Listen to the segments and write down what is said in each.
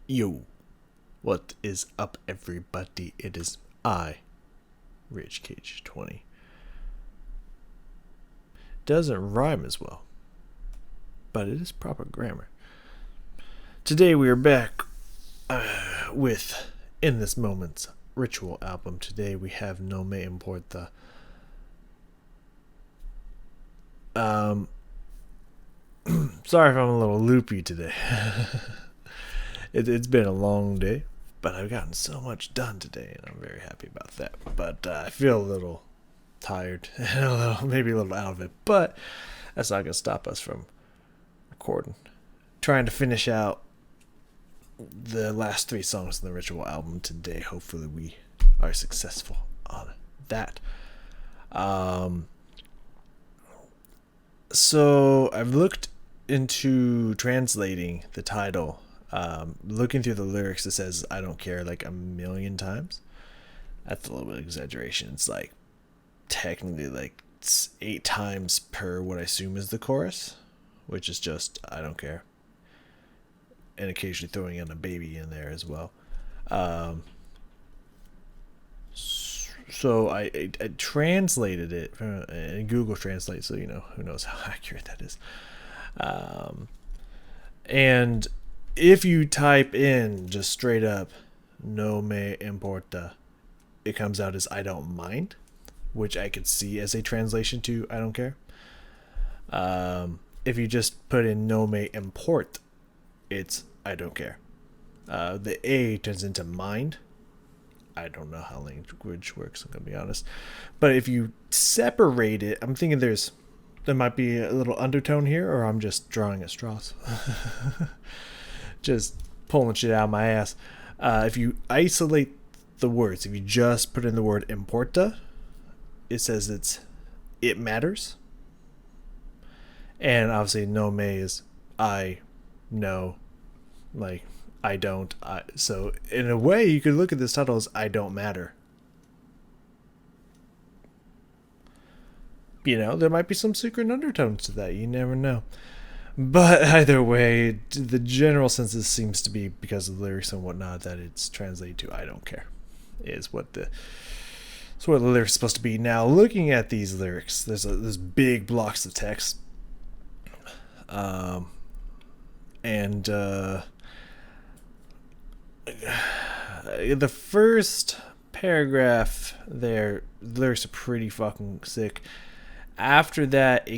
Yo, what is up, everybody? It is I, Rich Cage 20. Doesn't rhyme as well, but it is proper grammar. Today we are back with In This Moment's Ritual album. Today we have No Me Importa. Sorry if I'm a little loopy today. It's been a long day, but I've gotten so much done today, and I'm very happy about that. But I feel a little tired and maybe a little out of it, but that's not gonna stop us from recording. Trying to finish out the last 3 songs in the Ritual album today. Hopefully, we are successful on that. So I've looked into translating the title. Looking through the lyrics, it says "I don't care" like a million times. That's a little bit of exaggeration. It's like technically like 8 times per what I assume is the chorus, which is just "I don't care," and occasionally throwing in a baby in there as well. So I translated it in Google Translate, so who knows how accurate that is. And if you type in just straight up "no me importa," it comes out as "I don't mind," which I could see as a translation to "I don't care." If you just put in "no me import," it's "I don't care." The A turns into "mind." I don't know how language works, I'm gonna be honest. But if you separate it, I'm thinking there might be a little undertone here, or I'm just drawing at straws. Just pulling shit out of my ass. If you isolate the words, if you just put in the word "importa," it says it matters. And obviously "no me" is I know, like I don't. So in a way, you could look at this title as "I don't matter." There might be some secret undertones to that. You never know. But either way, the general census seems to be, because of the lyrics and whatnot, that it's translated to "I don't care." Is what the lyrics are supposed to be. Now, looking at these lyrics, there's big blocks of text, and the first paragraph there, the lyrics are pretty fucking sick. After that,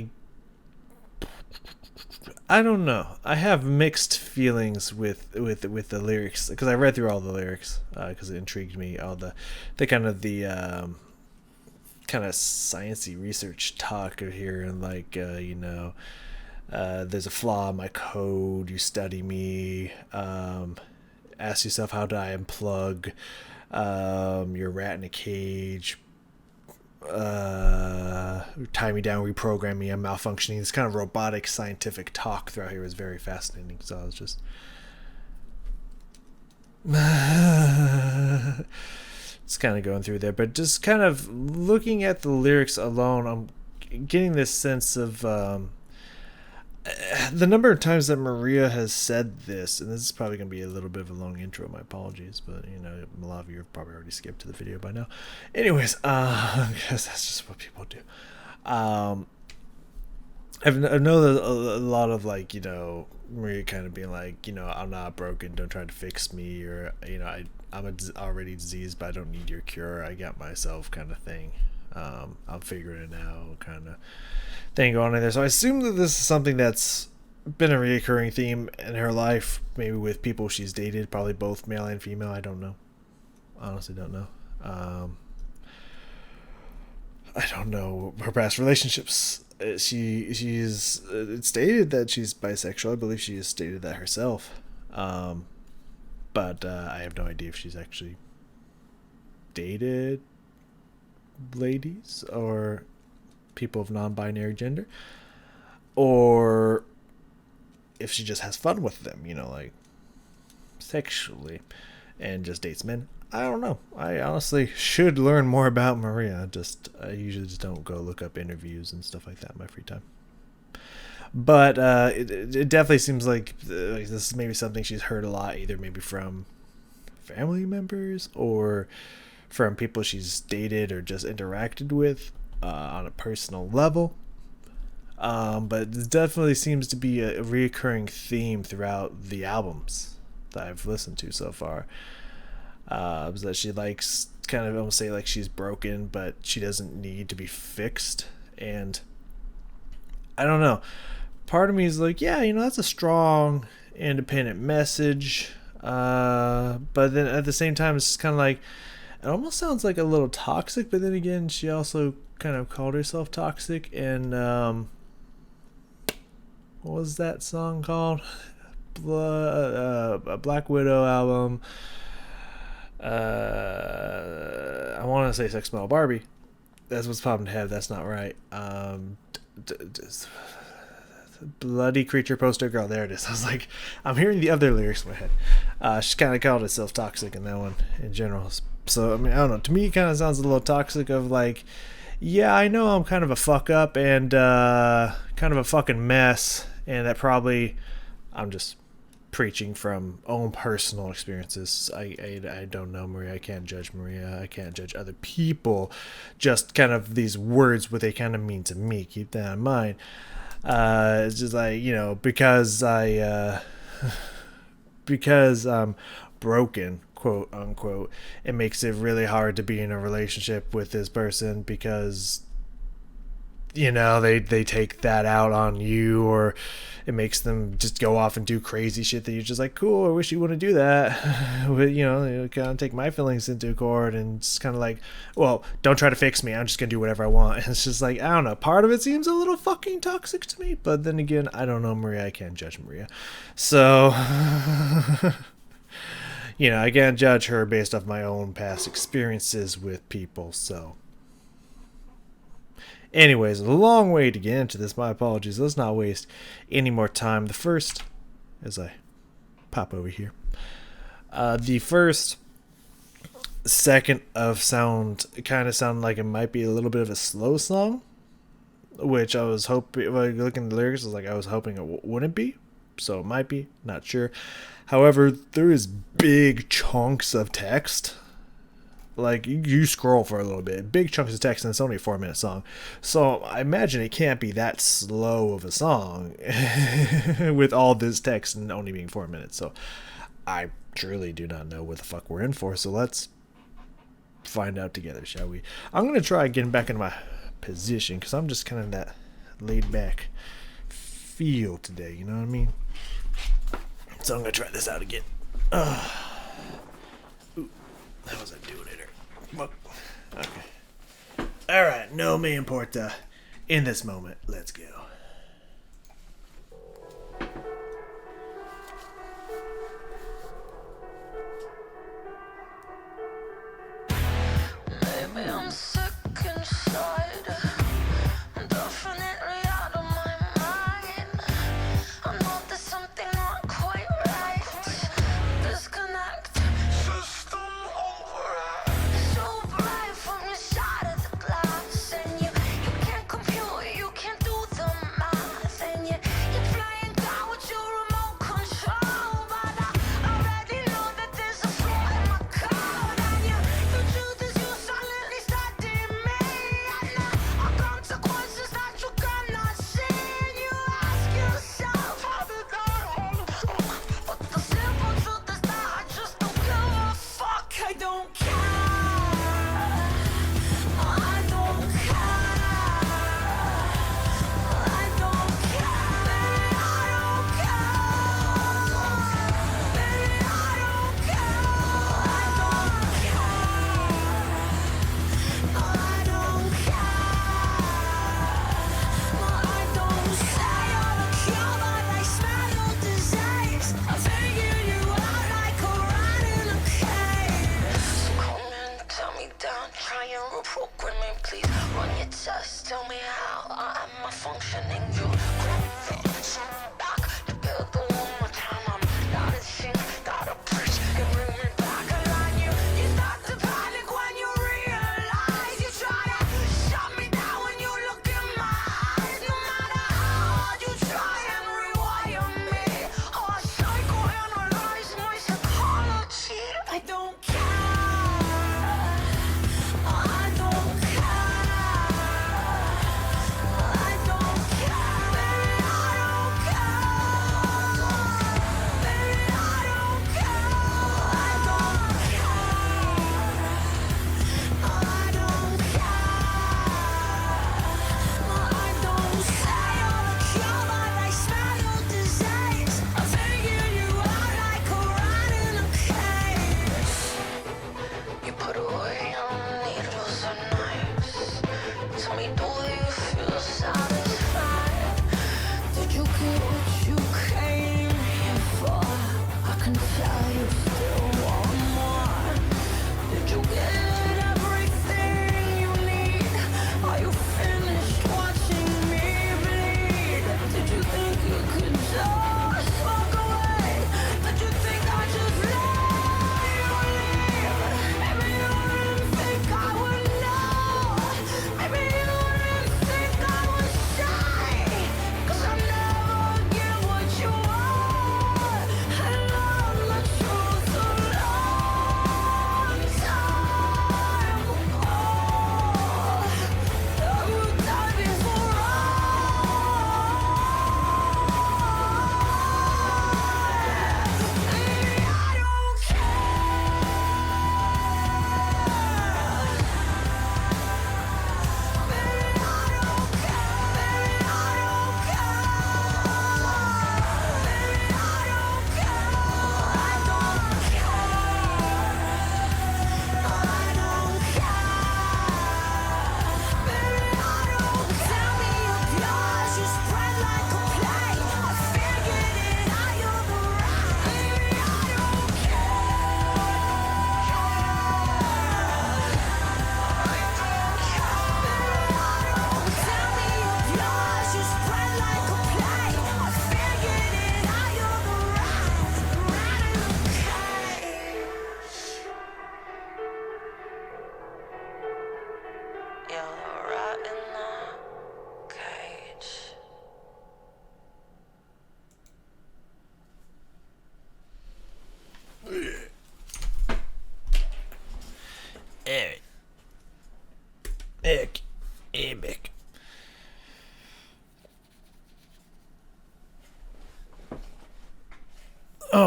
I don't know. I have mixed feelings with the lyrics, because I read through all the lyrics because it intrigued me. All the kind of kind of sciencey research talk here, and like there's a flaw in my code. You study me. Ask yourself, how do I unplug? You're a rat in a cage. Tie me down, reprogram me, I'm malfunctioning. This kind of robotic scientific talk throughout here was very fascinating, so I was just it's kind of going through there, but just kind of looking at the lyrics alone, I'm getting this sense of the number of times that Maria has said this, and this is probably going to be a little bit of a long intro, my apologies, but a lot of you have probably already skipped to the video by now. Anyways, because that's just what people do. I know that a lot of Maria kind of being like, "I'm not broken, don't try to fix me," or I'm already diseased, but I don't need your cure, I got myself, kind of thing. I'm figuring it out, kind of thing going on there. So I assume that this is something that's been a recurring theme in her life, maybe with people she's dated, probably both male and female. I don't know. Honestly, don't know. I don't know her past relationships. She's it's stated that she's bisexual. I believe she has stated that herself. But I have no idea if she's actually dated ladies or people of non-binary gender, or if she just has fun with them, like sexually, and just dates men. I don't know. I honestly should learn more about Maria. I usually just don't go look up interviews and stuff like that in my free time. But it definitely seems like this is maybe something she's heard a lot, either maybe from family members or from people she's dated or just interacted with on a personal level. But it definitely seems to be a reoccurring theme throughout the albums that I've listened to so far. Is that she likes kind of almost say like she's broken, but she doesn't need to be fixed. And I don't know. Part of me is like, yeah, that's a strong, independent message. But then at the same time, it's kind of like it almost sounds like a little toxic. But then again, she also kind of called herself toxic. And what was that song called? A Black Widow album. I want to say Sex Smell Barbie. That's what's popping to head. That's not right. Bloody Creature Poster Girl. There it is. I was like, I'm hearing the other lyrics in my head. She kind of called herself toxic in that one in general. So, I mean, I don't know. To me, it kind of sounds a little toxic of like, yeah, I know I'm kind of a fuck up and kind of a fucking mess. And that probably, I'm just preaching from own personal experiences. I don't know Maria. I can't judge Maria. I can't judge other people. Just kind of these words, what they kind of mean to me. Keep that in mind. It's just like, because because I'm broken, quote unquote, it makes it really hard to be in a relationship with this person because they take that out on you, or it makes them just go off and do crazy shit that you're just like, cool, I wish you wouldn't do that. But kind of take my feelings into court, and it's kind of like, well, don't try to fix me, I'm just gonna do whatever I want. And it's just like, I don't know, part of it seems a little fucking toxic to me, but then again, I don't know Maria. I can't judge Maria, so I can't judge her based off my own past experiences with people. So anyways, a long way to get into this. My apologies. Let's not waste any more time. The first, as I pop over here, the first second of sound kind of sounded like it might be a little bit of a slow song, which I was hoping, like, looking at the lyrics, I was like, I was hoping it wouldn't be. So it might be, not sure. However, there is big chunks of text. Like, you scroll for a little bit, big chunks of text, and it's only a 4-minute song. So I imagine it can't be that slow of a song with all this text and only being 4 minutes. So I truly do not know what the fuck we're in for. So let's find out together, shall we? I'm going to try getting back into my position because I'm just kind of that laid back feel today, you know what I mean? So I'm going to try this out again. Ooh, how was I doing it? Okay. Alright, no me Importa. In this moment, let's go. Maybe I'm sick inside. I'm definitely out of my mind. I know there's something not quite right. Disconnect. System override. So bright from your side of the glass, and you can't compute, you can't do the math, and you're flying down with your remote control, but I already know that there's a flaw in my code, and the truth is you silently studying me, and the consequences that you cannot see, and you ask yourself, how did that all fuck? But the simple truth is that I just don't give a fuck. I don't care. I don't care. I don't care. Baby, I don't care. Baby, I don't care. I don't care. No, I don't care. No, I don't say you're the cure, but I smell your disease. I figure you out like a rat in a cage. So come and tell me down, try and reprogram me, please. Run your test, tell me how am I functioning. You back together one more time. I'm not a sync, gotta push and bring me back alive. You start to panic when you realize you try to shut me down when you look in my eyes. No matter how hard you try.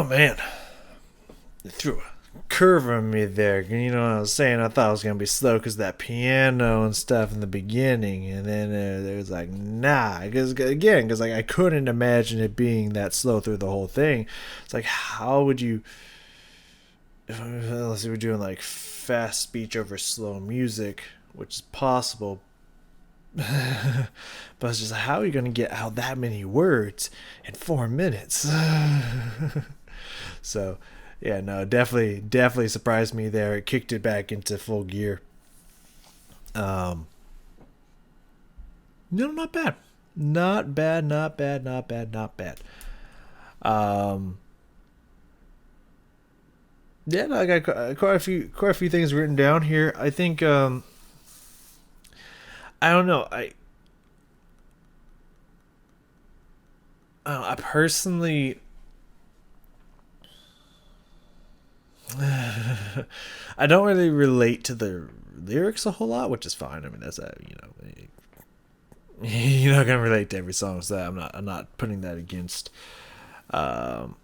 Oh man, it threw a curve on me there. You know what I was saying? I thought it was gonna be slow because that piano and stuff in the beginning, and then there was like nah, because like I couldn't imagine it being that slow through the whole thing. It's like how would you? Unless you were doing like fast speech over slow music, which is possible. But it's just like, how are you going to get out that many words in 4 minutes? So, yeah, no, definitely surprised me there. It kicked it back into full gear. Um, no, not bad, not bad, not bad, not bad, not bad. Um, yeah, no, I got quite a few things written down here. I think I don't know. I personally I don't really relate to the lyrics a whole lot, which is fine. I mean, that's you're not gonna relate to every song, so I'm not putting that against um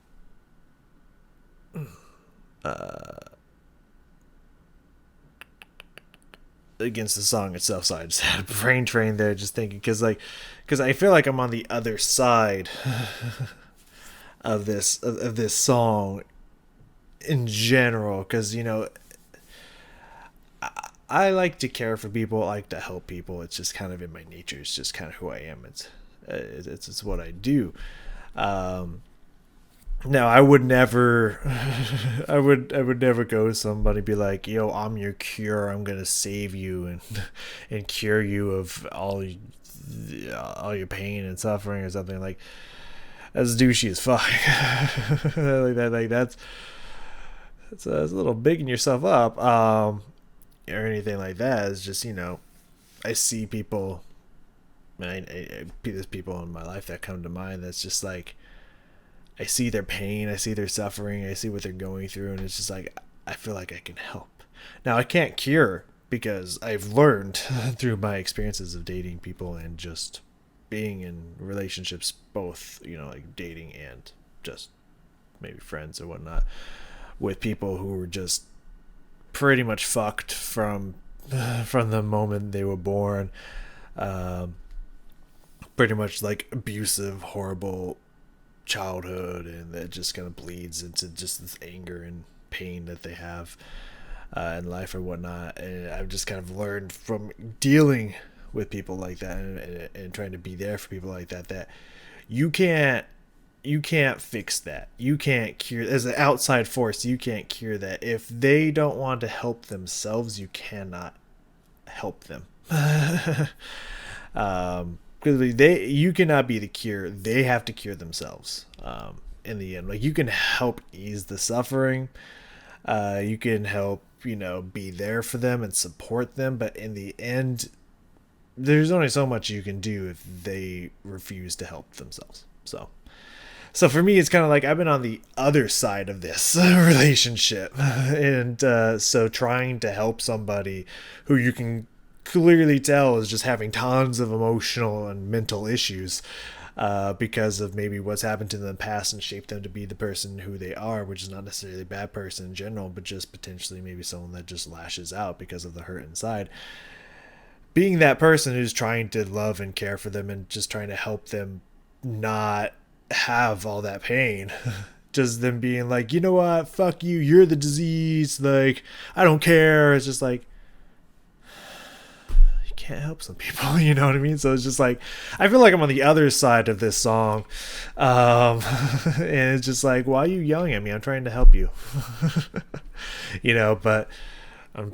against the song itself. So I just had a brain train there, just thinking because I feel like I'm on the other side of this song in general, because I like to care for people. I like to help people. It's just kind of in my nature. It's just kind of who I am. It's what I do. Um, Now I would never, I would never go to somebody and be like, "Yo, I'm your cure. I'm gonna save you and and cure you of all your pain and suffering or something like." That's douchey as fuck. Like that, that's a little bigging yourself up, or anything like that. It's just I see people. There's people in my life that come to mind. That's just like I see their pain, I see their suffering, I see what they're going through, and it's just like I feel like I can help. Now I can't cure because I've learned through my experiences of dating people and just being in relationships, both like dating and just maybe friends or whatnot, with people who were just pretty much fucked from the moment they were born. Um, Pretty much like abusive, horrible childhood, and that just kind of bleeds into just this anger and pain that they have in life or whatnot. And I've just kind of learned from dealing with people like that, and trying to be there for people like that, that you can't you can't fix that. You can't cure, as an outside force, you can't cure that. If they don't want to help themselves, you cannot help them. Because you cannot be the cure. They have to cure themselves. In the end, like, you can help ease the suffering. You can help, be there for them and support them. But in the end, there's only so much you can do if they refuse to help themselves. So for me, it's kind of like I've been on the other side of this relationship, and so trying to help somebody who you can clearly tell is just having tons of emotional and mental issues, because of maybe what's happened to them in the past and shaped them to be the person who they are, which is not necessarily a bad person in general, but just potentially maybe someone that just lashes out because of the hurt inside. Being that person who's trying to love and care for them and just trying to help them not have all that pain. Just them being like, you know what, fuck you, you're the disease, like, I don't care. It's just like, you can't help some people, you know what I mean? So it's just like, I feel like I'm on the other side of this song, and it's just like, why are you yelling at me? I'm trying to help you. But I'm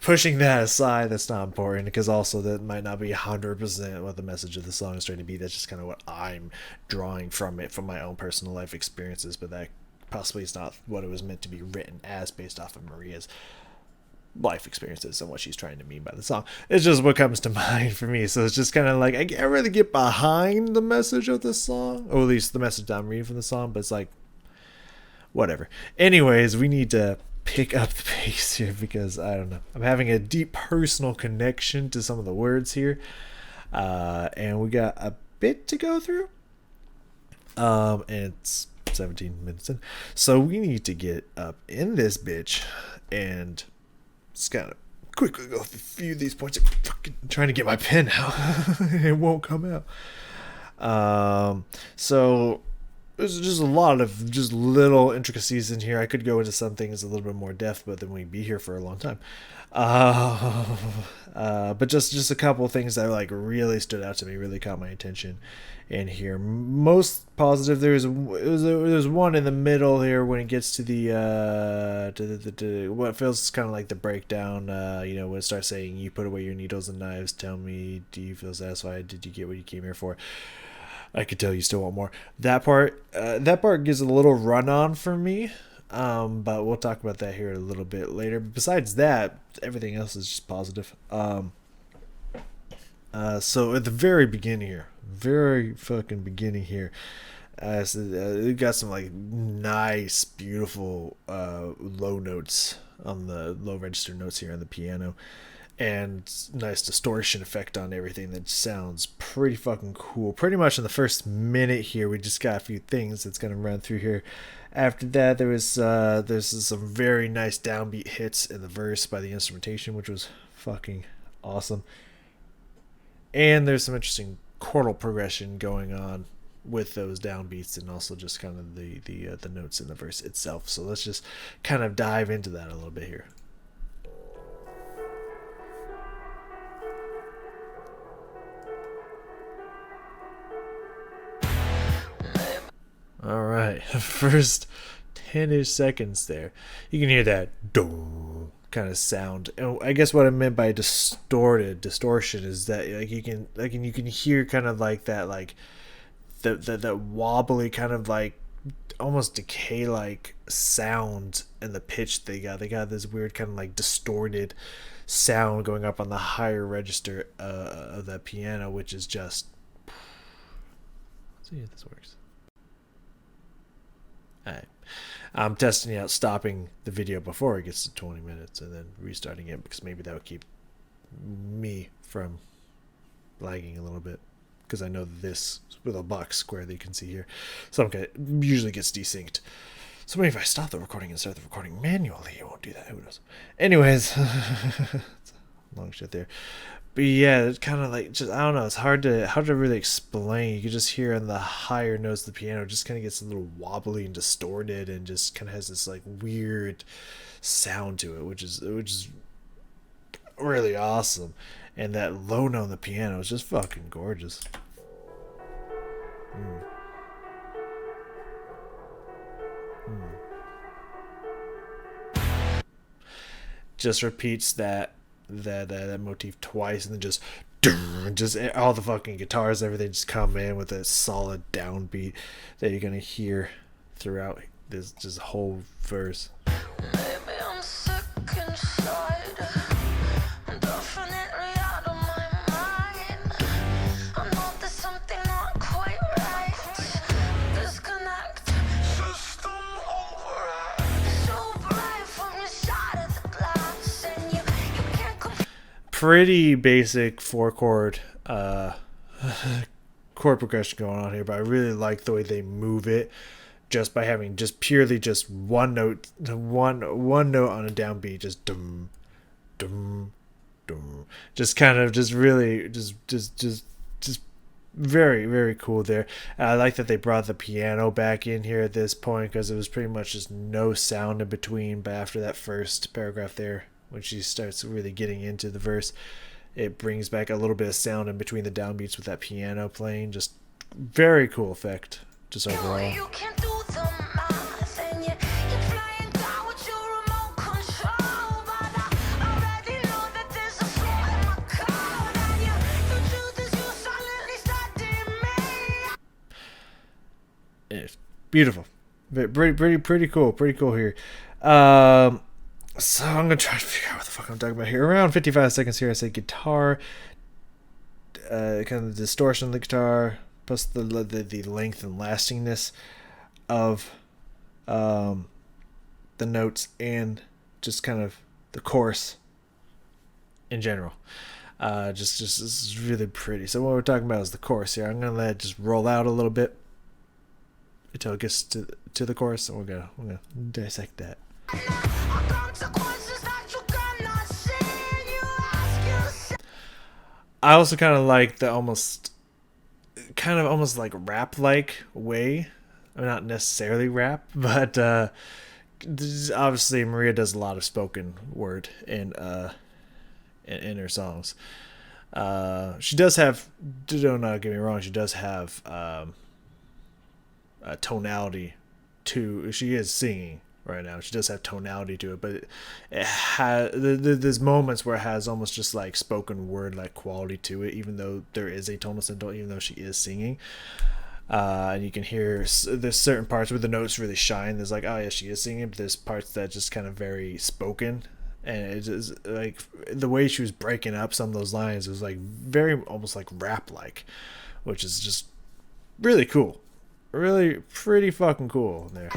pushing that aside. That's not important, because also that might not be 100% what the message of the song is trying to be. That's just kind of what I'm drawing from it, from my own personal life experiences, but that possibly is not what it was meant to be written as, based off of Maria's life experiences and what she's trying to mean by the song. It's just what comes to mind for me. So it's just kind of like, I can't really get behind the message of the song, or at least the message that I'm reading from the song, but it's like, whatever. Anyways, we need to pick up the pace here, because I don't know, I'm having a deep personal connection to some of the words here, and we got a bit to go through, and it's 17 minutes in. So we need to get up in this bitch and just kind of quickly go through a few of these points. I'm fucking trying to get my pen out. It won't come out. So there's just a lot of just little intricacies in here. I could go into some things a little bit more depth, but then we'd be here for a long time. But just a couple of things that like really stood out to me, really caught my attention in here. Most positive, there's one in the middle here when it gets to the what feels kind of like the breakdown. When it starts saying, "You put away your needles and knives. Tell me, do you feel satisfied? Did you get what you came here for?" I could tell you still want more. That part gives a little run on for me. But we'll talk about that here a little bit later. But besides that, everything else is just positive. So at the very beginning here, very fucking beginning here, it got some like nice, beautiful low notes on the low register notes here on the piano, and nice distortion effect on everything that sounds pretty fucking cool. Pretty much in the first minute here, we just got a few things that's gonna run through here. After that, there's some very nice downbeat hits in the verse by the instrumentation, which was fucking awesome. And there's some interesting chordal progression going on with those downbeats, and also just kind of the notes in the verse itself. So let's just kind of dive into that a little bit here. All right, first 10-ish seconds there, you can hear that dong kind of sound. And I guess what I meant by distortion is that like you can hear kind of like that, like that wobbly kind of like almost decay like sound in the pitch they got. They got this weird kind of like distorted sound going up on the higher register of that piano, which is just. Let's see if this works. Alright. I'm testing out stopping the video before it gets to 20 minutes and then restarting it, because maybe that would keep me from lagging a little bit, because I know this with a box square that you can see here, some usually gets desynced. So maybe if I stop the recording and start the recording manually, it won't do that. Who knows? Anyways, long shit there. But yeah, it's kind of like, just I don't know. It's hard to really explain. You can just hear on the higher notes of the piano, it just kind of gets a little wobbly and distorted, and just kind of has this like weird sound to it, which is really awesome. And that low note on the piano is just fucking gorgeous. Just repeats that motif twice, and then just all the fucking guitars, everything just come in with a solid downbeat that you're gonna hear throughout this just whole verse. Maybe I'm sick inside. I'm definitely out of my mind. I know there's something not quite right. Disconnect. System override. So bright from your side of the glass, and you can't compare. Pretty basic 4-chord chord progression going on here, but I really like the way they move it, just by having just purely just one note on a downbeat, just dum dum dum, just kind of just really just very, very cool there. I like that they brought the piano back in here at this point, because it was pretty much just no sound in between. But after that first paragraph there, when she starts really getting into the verse, it brings back a little bit of sound in between the downbeats with that piano playing. Just very cool effect, just overall. You can't do the math, and you're flying down with your remote control. But I already know that there's a flaw in my code, and the truth is you silently studying me. It's beautiful, pretty cool here. So I'm gonna try to figure out what the fuck I'm talking about here. Around 55 seconds here, I say guitar, kind of the distortion of the guitar, plus the length and lastingness of the notes, and just kind of the chorus in general. Just this is really pretty. So what we're talking about is the chorus here. I'm gonna let it just roll out a little bit. until it gets to the chorus, and we're gonna dissect that. I also kind of like the almost like rap like way. I mean, not necessarily rap, but obviously Maria does a lot of spoken word in her songs. She does have, don't get me wrong, she does have a tonality to, she is singing right now. She does have tonality to it, but it has, there's moments where it has almost just like spoken word like quality to it, even though there is a tonal symbol, even though she is singing. And you can hear there's certain parts where the notes really shine. There's like, oh yeah, she is singing, but there's parts that just kind of very spoken, and it's just like the way she was breaking up some of those lines was like very almost like rap like, which is just really cool, really pretty fucking cool there.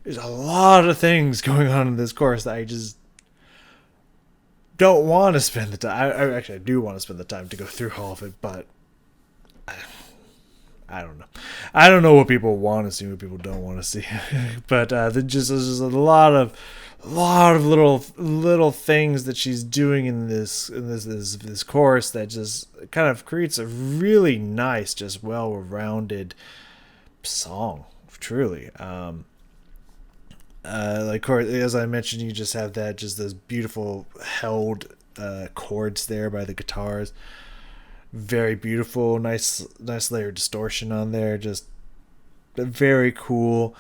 There's a lot of things going on in this course that I just don't want to spend the time. I do want to spend the time to go through all of it, but I don't know. I don't know what people want to see, what people don't want to see. But there's just a lot of little things that she's doing in this course that just kind of creates a really nice, just well-rounded song. Truly. Like as I mentioned, you just have that, just those beautiful held chords there by the guitars. Very beautiful, nice layer of distortion on there. Just very cool.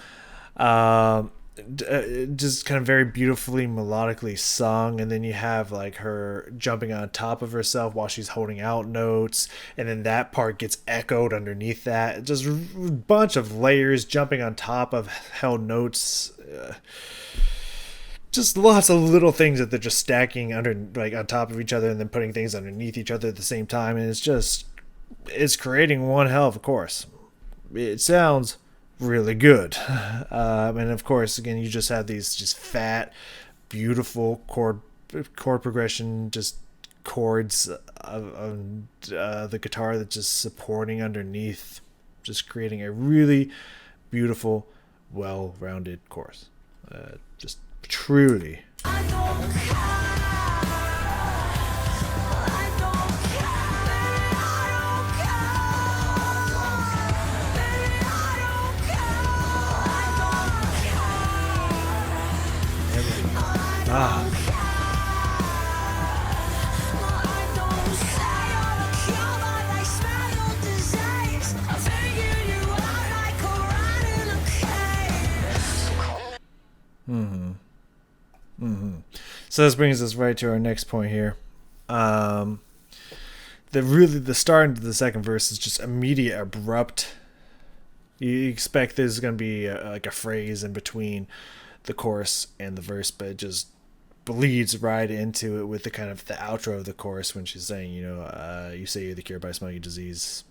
Just kind of very beautifully melodically sung, and then you have like her jumping on top of herself while she's holding out notes, and then that part gets echoed underneath that. Just a bunch of layers jumping on top of held notes. Just lots of little things that they're just stacking under, like on top of each other, and then putting things underneath each other at the same time, and it's creating one hell of a course. It sounds really good. And of course, again, you just have these just fat, beautiful chord progression, just chords of the guitar that's just supporting underneath, just creating a really beautiful, well-rounded chorus. Just truly. So this brings us right to our next point here. The start into the second verse is just immediate, abrupt. You expect there's going to be like a phrase in between the chorus and the verse, but it just bleeds right into it with the kind of the outro of the chorus when she's saying, you say you're the cure by smell your disease,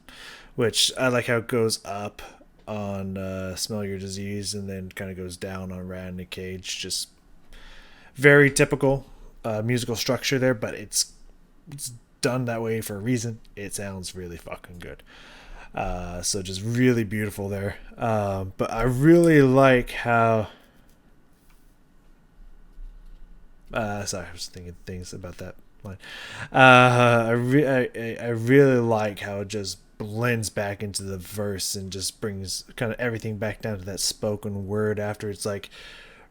which I like how it goes up on smell your disease and then kind of goes down on rat in a cage. Just very typical musical structure there, but it's done that way for a reason. It sounds really fucking good. So just really beautiful there. But I really like how sorry, I was thinking things about that line. I really like how it just blends back into the verse and just brings kind of everything back down to that spoken word after it's like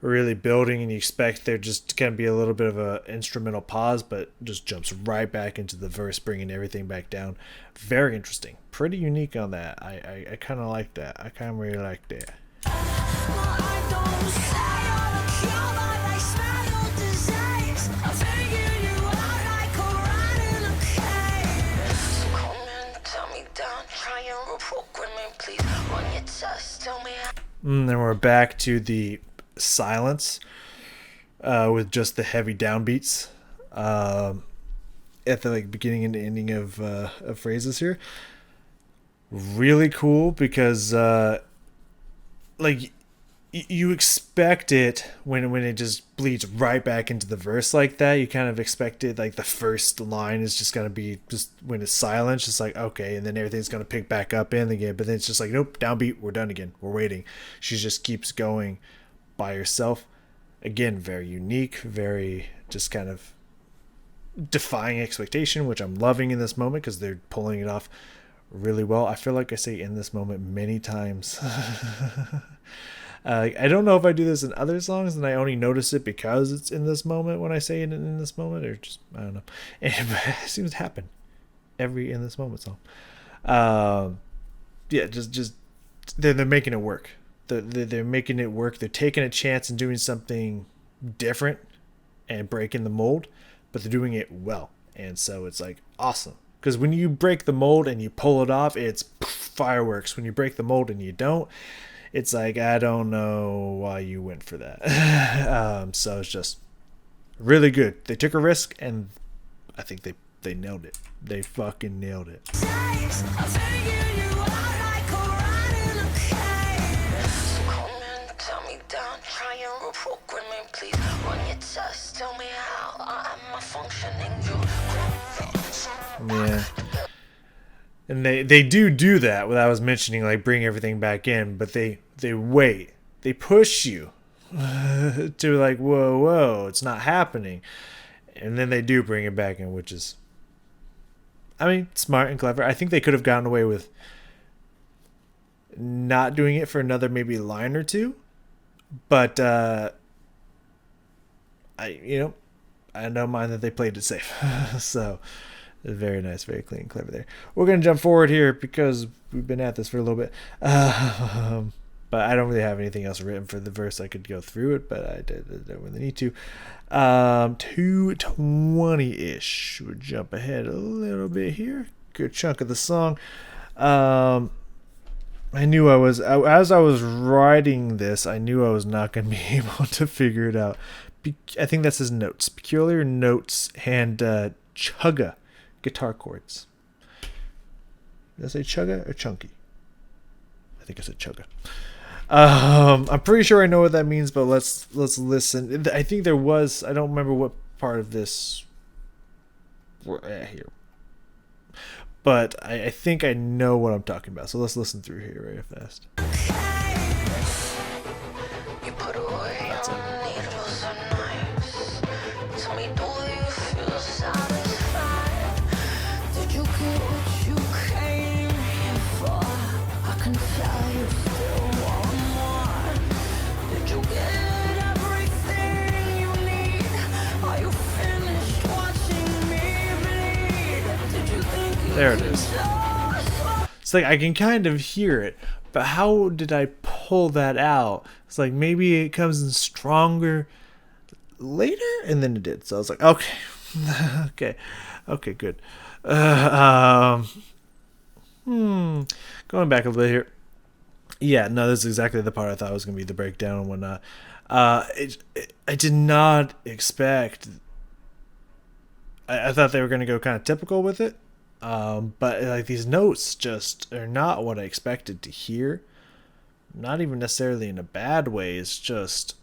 really building, and you expect there just can be a little bit of a instrumental pause, but just jumps right back into the verse, bringing everything back down. Very interesting, pretty unique on that. I kind of like that. I kind of really like that. Then we're back to the silence. with just the heavy downbeats at the like beginning and ending of phrases here. Really cool because like you expect it when it just bleeds right back into the verse like that. You kind of expect it like the first line is just gonna be just when it's silent, just like okay, and then everything's gonna pick back up in again. But then it's just like nope, downbeat, we're done again, we're waiting. She just keeps going by herself. Again, very unique, very just kind of defying expectation, which I'm loving in this moment because they're pulling it off really well. I feel like I say in this moment many times. I don't know if I do this in other songs and I only notice it because it's in this moment when I say it in this moment, or just I don't know. It seems to happen every in this moment song. Yeah, just they're making it work. They're making it work. They're taking a chance and doing something different and breaking the mold, but they're doing it well. And so it's like awesome. Because when you break the mold and you pull it off, it's fireworks. When you break the mold and you don't, it's like, I don't know why you went for that. So it's just really good. They took a risk, and I think they nailed it. They fucking nailed it. Yeah. And they do that, what I was mentioning, like bring everything back in, but they wait. They push you to like, whoa, it's not happening. And then they do bring it back in, which is, I mean, smart and clever. I think they could have gotten away with not doing it for another maybe line or two. But I don't mind that they played it safe. So very nice, very clean, clever there. We're going to jump forward here because we've been at this for a little bit. But I don't really have anything else written for the verse. I could go through it, but I don't really need to. 2:20-ish. We'll jump ahead a little bit here. Good chunk of the song. I knew as I was writing this, I knew I was not going to be able to figure it out. I think that's his notes. Peculiar notes and chugga guitar chords. Did I say chugga or chunky? I think I said chugga. I'm pretty sure I know what that means, but let's listen. I think there was, I don't remember what part of this we're at here, but I think I know what I'm talking about. So let's listen through here very fast. That's it. There it is. It's like I can kind of hear it, but how did I pull that out? It's like maybe it comes in stronger later, and then it did. So I was like, okay, okay, good. Going back a little bit here. Yeah, no, this is exactly the part I thought was gonna be the breakdown and whatnot. I did not expect. I thought they were gonna go kind of typical with it. But like these notes just are not what I expected to hear. Not even necessarily in a bad way. It's just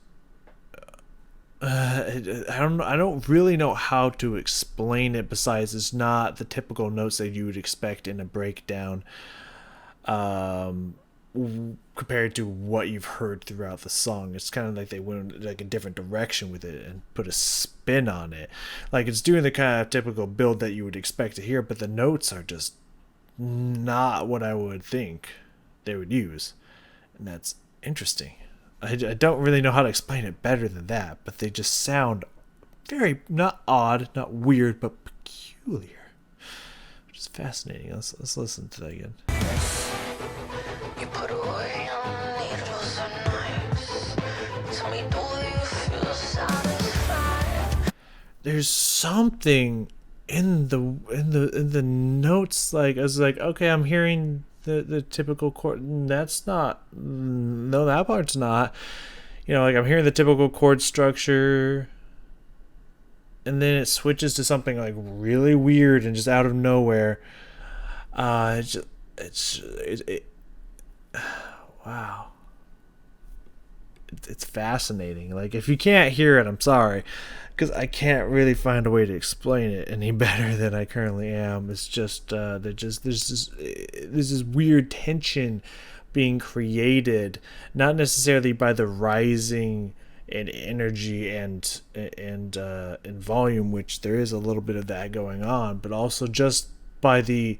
I don't really know how to explain it. Besides, it's not the typical notes that you would expect in a breakdown. Compared to what you've heard throughout the song, it's kind of like they went like a different direction with it and put a spin on it. Like it's doing the kind of typical build that you would expect to hear, but the notes are just not what I would think they would use, and that's interesting. I don't really know how to explain it better than that, but they just sound very not odd, not weird, but peculiar, which is fascinating. Let's listen to that again. You put away needles and knives. Tell me, do you feel satisfied? There's something in the notes. Like I was like, okay, I'm hearing the typical chord. That's not. No, that part's not. you know, like I'm hearing the typical chord structure, and then it switches to something like really weird and just out of nowhere. It's just, it wow, it's fascinating. Like if you can't hear it, I'm sorry, because I can't really find a way to explain it any better than I currently am. It's just there's this weird tension being created, not necessarily by the rising in energy and volume, which there is a little bit of that going on, but also just by the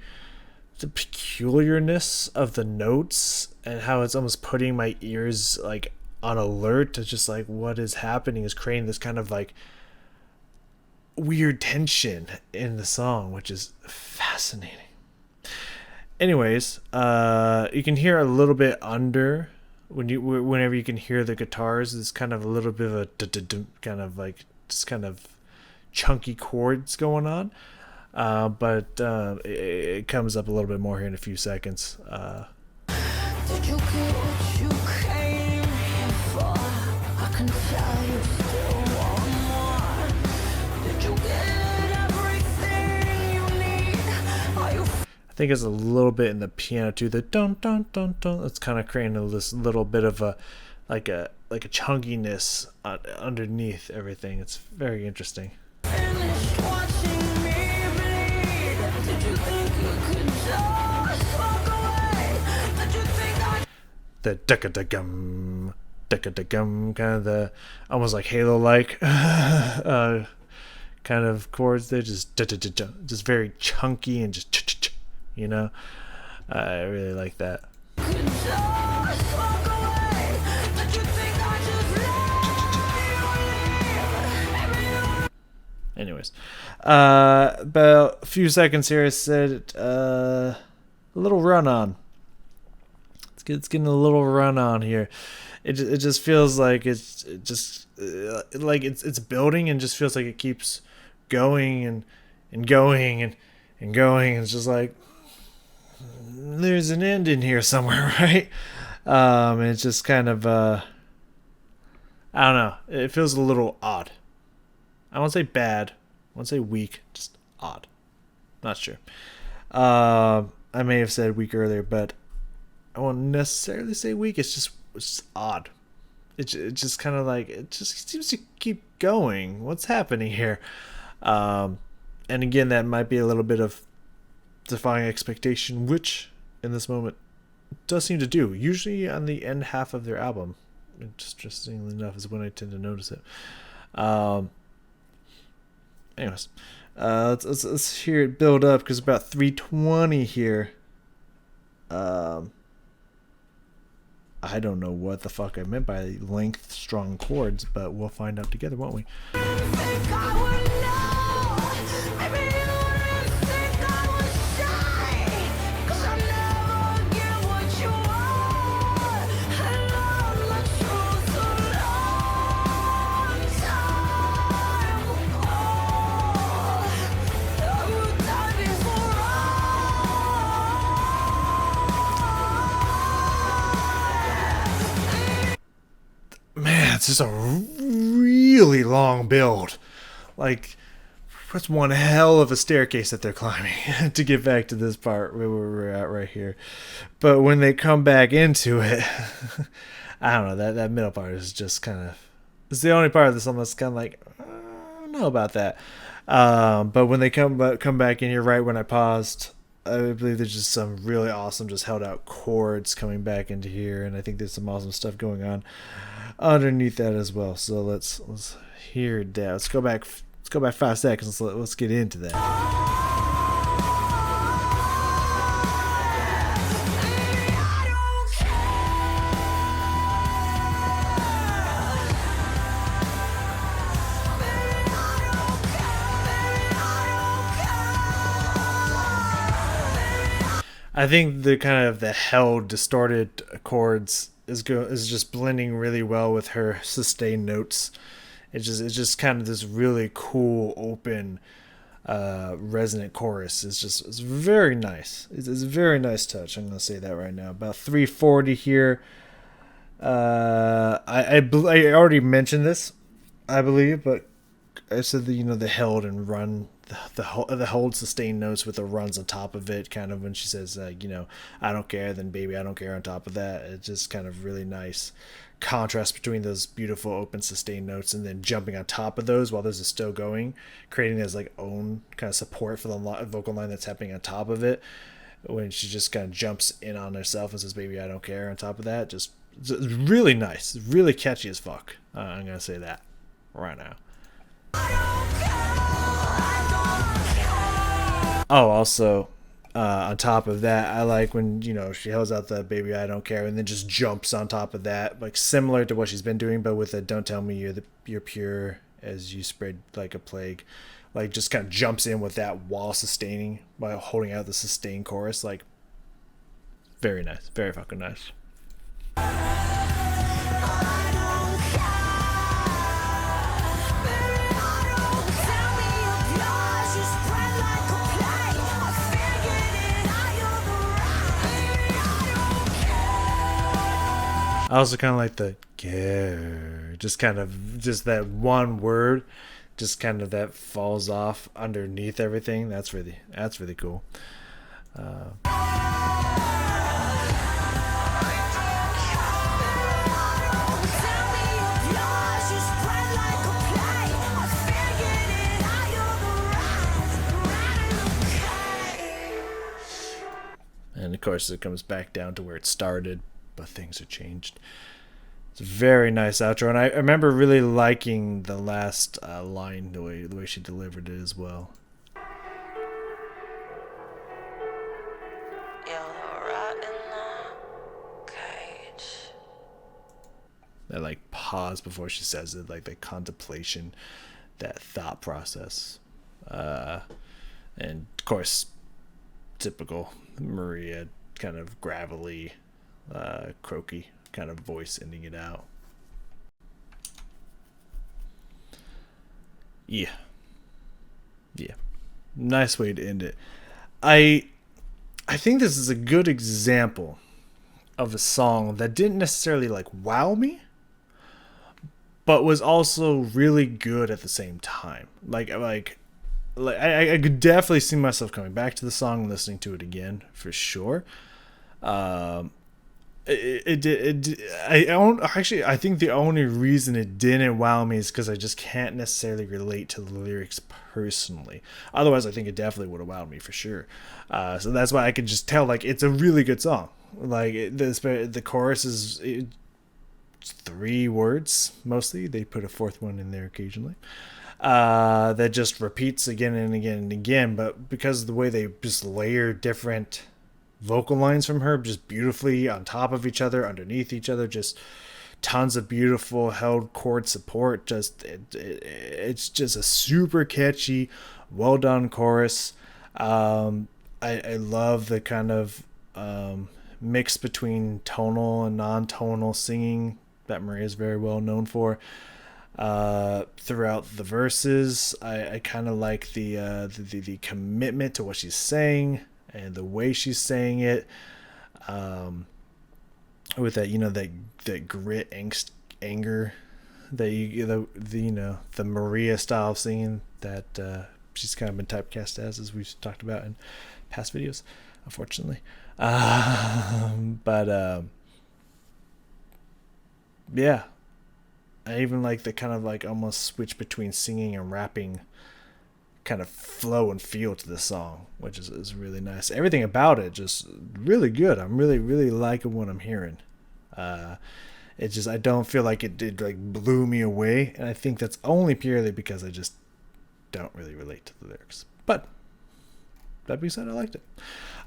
peculiarness of the notes and how it's almost putting my ears like on alert to just like what is happening is creating this kind of like weird tension in the song, which is fascinating. Anyways, you can hear a little bit under whenever you can hear the guitars. There's kind of a little bit of a kind of like just kind of chunky chords going on. But it comes up a little bit more here in a few seconds. Did you get what you came here for? I can tell you still want more. Did you get everything you need? Are you I think it's a little bit in the piano too. The dun dun dun dun. It's kind of creating this little bit of a chunkiness underneath everything. It's very interesting. finished watching me bleed? Did you think you could just walk away? Did you think I The ducka da gum, kind of the almost like Halo like kind of chords. They're just very chunky and just you know. I really like that. could just walk away? Did you think I just let you leave? Anyways, about a few seconds here. I said a little run on. It's getting a little run on here. It just feels like it's building and just feels like it keeps going and going and going. It's just like there's an end in here somewhere, right? And it's just kind of I don't know. It feels a little odd. I won't say bad. I won't say weak. Just odd. Not sure. I may have said weak earlier, but I won't necessarily say weak. It's just odd. It just kind of like it just seems to keep going. What's happening here? And again, that might be a little bit of defying expectation, which in this moment does seem to do. Usually on the end half of their album, interestingly enough, is when I tend to notice it. Anyways, let's hear it build up because about 3:20 here. I don't know what the fuck I meant by length strong chords, but we'll find out together, won't we? Didn't think I would know. Maybe you didn't think I was shy. 'Cause I never get what you want. I love the truth a long time ago. I would die before Man, it's just a really long build. Like, that's one hell of a staircase that they're climbing to get back to this part where we're at right here. But when they come back into it, I don't know, that middle part is just kind of, it's the only part of the song that's kind of like, I don't know about that. But when they come back in here right when I paused, I believe there's just some really awesome just held out chords coming back into here, and I think there's some awesome stuff going on underneath that as well. So let's hear that. Let's go back 5 seconds. Let's get into that. I think the kind of the held distorted chords is just blending really well with her sustained notes. It's just kind of this really cool open resonant chorus. It's very nice. It's a very nice touch. I'm gonna say that right now. About 3:40 here. I already mentioned this, I believe, but I said the the held and run the hold sustain notes with the runs on top of it, kind of when she says I don't care, then baby I don't care on top of that. It's just kind of really nice contrast between those beautiful open sustain notes and then jumping on top of those while those are still going, creating his like own kind of support for the vocal line that's happening on top of it. When she just kind of jumps in on herself and says baby I don't care on top of that, just really nice, really catchy as fuck. I'm gonna say that right now. Oh, also, on top of that, I like when she holds out the "Baby I Don't Care" and then just jumps on top of that, like similar to what she's been doing, but with a "Don't tell me you're pure as you spread like a plague," like just kind of jumps in with that while sustaining while holding out the sustained chorus, like very nice, very fucking nice. I also kind of like the care, just kind of just that one word, just kind of that falls off underneath everything. That's really cool. And of course, it comes back down to where it started, but things have changed. It's a very nice outro, and I remember really liking the last line, the way she delivered it as well. That like pause before she says it, like the contemplation, that thought process, and of course, typical Maria, kind of gravelly, croaky kind of voice ending it out. Yeah, yeah, nice way to end it. I I think this is a good example of a song that didn't necessarily like wow me, but was also really good at the same time. I could definitely see myself coming back to the song and listening to it again for sure. Um, I don't actually. I think the only reason it didn't wow me is because I just can't necessarily relate to the lyrics personally. Otherwise, I think it definitely would have wowed me for sure. So that's why I can just tell like it's a really good song. Like the chorus is three words mostly. They put a fourth one in there occasionally. That just repeats again and again and again. But because of the way they just layer different vocal lines from her just beautifully on top of each other, underneath each other, just tons of beautiful held chord support. It's just a super catchy, well done chorus. I love the kind of mix between tonal and non-tonal singing that Maria is very well known for. Throughout the verses, I kind of like the commitment to what she's saying and the way she's saying it, with that that grit, angst, anger, that the Maria style of singing that she's kind of been typecast as we've talked about in past videos, unfortunately. But yeah, I even like the kind of like almost switch between singing and rapping kind of flow and feel to the song, which is really nice. Everything about it just really good. I'm really liking what I'm hearing. It's just I don't feel like it did like blew me away, and I think that's only purely because I just don't really relate to the lyrics. But that being said, I liked it.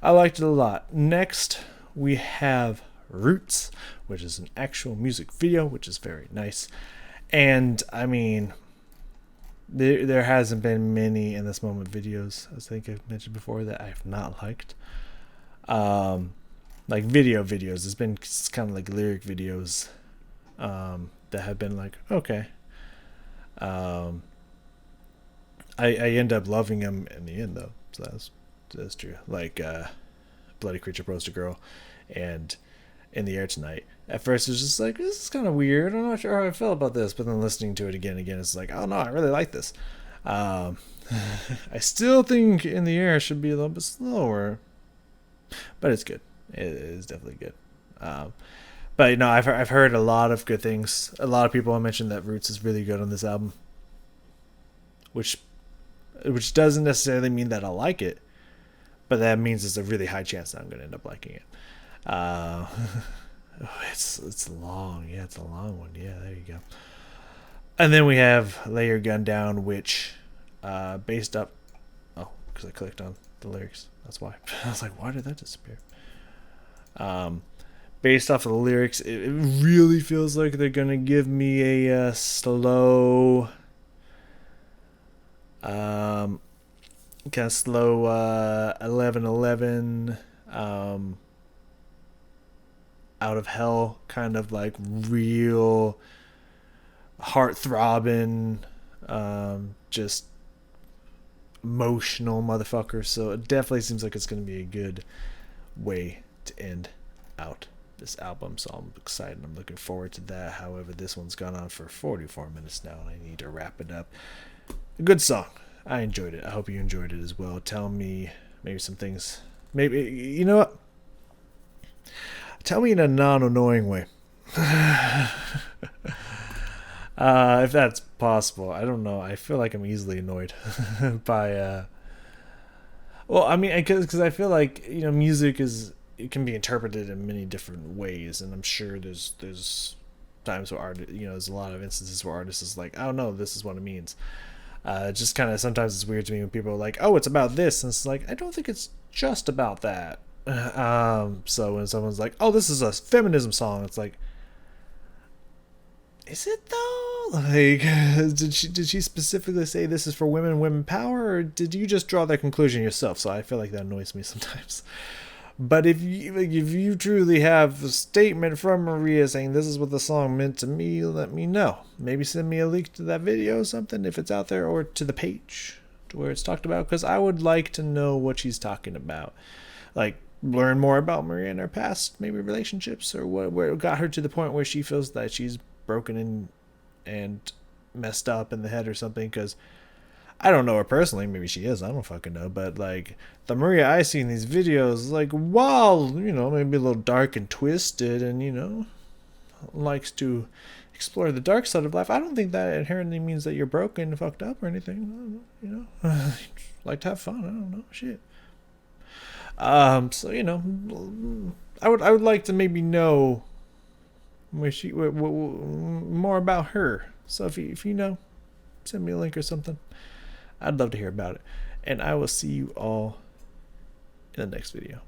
I liked it a lot. Next, we have Roots, which is an actual music video, which is very nice. And I mean, there hasn't been many in this moment videos, as I think I've mentioned before, that I have not liked. Like videos. There's been kind of like lyric videos that have been like okay. I end up loving them in the end though, so that's true. Like Bloody Creature Poster Girl, and In the Air Tonight. At first, it was just like, this is kind of weird. I'm not sure how I feel about this. But then listening to it again and again, it's like, oh no, I really like this. Um, I still think In the Air should be a little bit slower, but it's good. It is definitely good. Um, but you know, I've heard a lot of good things. A lot of people have mentioned that Roots is really good on this album, which doesn't necessarily mean that I'll like it, but that means there's a really high chance that I'm going to end up liking it. Uh, it's long. Yeah, it's a long one. Yeah, there you go. And then we have Lay Your Gun Down, which based up. Oh, because I clicked on the lyrics. That's why. I was like, why did that disappear? Based off of the lyrics, it really feels like they're gonna give me a slow, kind of slow 11:11, out of hell, kind of like real heart throbbing, just emotional motherfucker. So it definitely seems like it's gonna be a good way to end out this album, so I'm excited. I'm looking forward to that. However, this one's gone on for 44 minutes now, and I need to wrap it up. A good song. I enjoyed it. I hope you enjoyed it as well. Tell me maybe some things. Maybe, you know what? Tell me in a non-annoying way. If that's possible. I don't know. I feel like I'm easily annoyed by. Well, I mean, because I feel like, you know, music is, it can be interpreted in many different ways, and I'm sure there's times where there's a lot of instances where artists is like, oh no, this is what it means. Just kind of sometimes it's weird to me when people are like, oh, it's about this, and it's like, I don't think it's just about that. So when someone's like, oh, this is a feminism song, it's like, is it though? Like, did she specifically say this is for women power, or did you just draw that conclusion yourself? So I feel like that annoys me sometimes. But if you truly have a statement from Maria saying this is what the song meant to me, let me know. Maybe send me a link to that video or something if it's out there, or to the page to where it's talked about, because I would like to know what she's talking about. Like, learn more about Maria and her past, maybe relationships, or what got her to the point where she feels that she's broken and messed up in the head or something, because I don't know her personally. Maybe she is. I don't fucking know. But like the Maria I see in these videos, like, while, you know, maybe a little dark and twisted, and, you know, likes to explore the dark side of life, I don't think that inherently means that you're broken and fucked up or anything. You know, like to have fun. I don't know. Shit. So, you know, I would like to maybe know where more about her. So if you know, send me a link or something. I'd love to hear about it. And I will see you all in the next video.